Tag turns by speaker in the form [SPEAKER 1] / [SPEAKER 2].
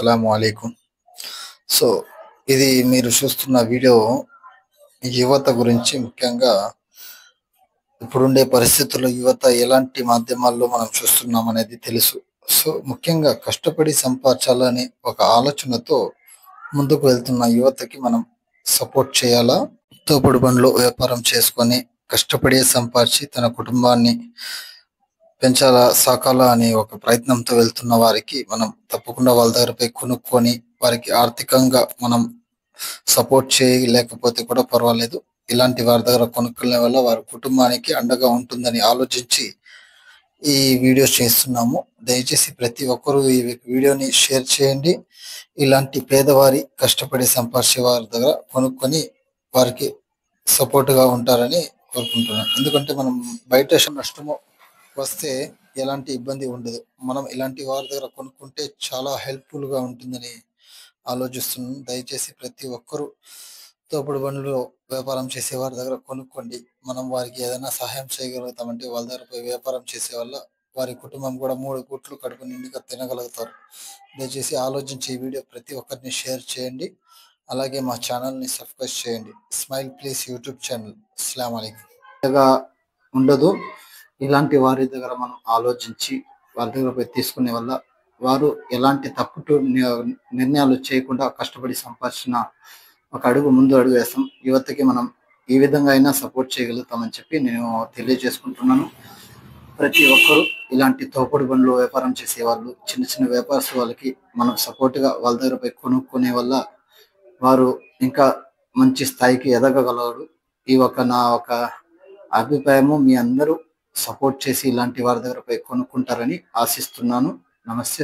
[SPEAKER 1] అస్సలాముఅలైకుం. So, ఇది మీరు చూస్తున్న వీడియో యువత గురించి. ముఖ్యంగా ఇప్పుడుండే పరిస్థితుల్లో యువత ఎలాంటి మాధ్యమాల్లో మనం చూస్తున్నాం అనేది తెలుసు. సో, ముఖ్యంగా కష్టపడి సంపాదించాలనే ఒక ఆలోచనతో ముందుకు వెళ్తున్న యువతకి మనం సపోర్ట్ చేయాలా? తోపుడు బండ్లు వ్యాపారం చేసుకొని కష్టపడి సంపాదించి తన కుటుంబాన్ని పెంచాలా, సాకాలా అనే ఒక ప్రయత్నంతో వెళ్తున్న వారికి మనం తప్పకుండా వాళ్ళ దగ్గర పోయి కొనుక్కొని వారికి ఆర్థికంగా మనం సపోర్ట్ చేయలేకపోతే కూడా పర్వాలేదు. ఇలాంటి వారి దగ్గర కొనుక్కునే వల్ల వారి కుటుంబానికి అండగా ఉంటుందని ఆలోచించి ఈ వీడియోస్ చేస్తున్నాము. దయచేసి ప్రతి ఒక్కరూ ఈ వీడియోని షేర్ చేయండి. ఇలాంటి పేదవారి కష్టపడి సంపాదించే వారి దగ్గర కొనుక్కొని వారికి సపోర్ట్‌గా ఉంటారని కోరుకుంటున్నాను. ఎందుకంటే మనం బయట నష్టమో వస్తే ఎలాంటి ఇబ్బంది ఉండదు. మనం ఇలాంటి వారి దగ్గర కొనుక్కుంటే చాలా హెల్ప్‌ఫుల్‌గా ఉంటుందని ఆలోచిస్తున్నాను. దయచేసి ప్రతి ఒక్కరూ తోపుడు బండ్లు వ్యాపారం చేసే వారి దగ్గర కొనుక్కోండి. మనం వారికి ఏదైనా సహాయం చేయగలుగుతామంటే వాళ్ళ దగ్గర పోయి వ్యాపారం చేసే వల్ల వారి కుటుంబం కూడా 3 పూట్లు కడుపు నిండుగా తినగలుగుతారు. దయచేసి ఆలోచించి ఈ వీడియో ప్రతి ఒక్కరిని షేర్ చేయండి. అలాగే మా ఛానల్‌ని సబ్స్క్రైబ్ చేయండి. Smile please YouTube channel. అస్సలాము అలైకుం. ఉండదు. ఇలాంటి వారి దగ్గర మనం ఆలోచించి వాళ్ళ దగ్గర పోయి తీసుకునే వల్ల వారు ఎలాంటి తప్పుడు నిర్ణయాలు చేయకుండా కష్టపడి సంపాదించిన ఒక అడుగు ముందు అడుగు వేస్తాం. యువతకి మనం ఈ విధంగా అయినా సపోర్ట్ చేయగలుగుతామని చెప్పి నేను తెలియజేసుకుంటున్నాను. ప్రతి ఒక్కరూ ఇలాంటి తోపుడు బండ్లు వ్యాపారం చేసేవాళ్ళు, చిన్న చిన్న వ్యాపారస్తు వాళ్ళకి మనం సపోర్ట్‌గా వాళ్ళ దగ్గర పోయి కొనుక్కునే వల్ల వారు ఇంకా మంచి స్థాయికి ఎదగగలరు. ఈ నా ఒక అభిప్రాయము. మీ అందరూ సపోర్ట్ చేసి ఇలాంటి వారి దగ్గర పోయి కొనుక్కుంటారని ఆశిస్తున్నాను. నమస్తే.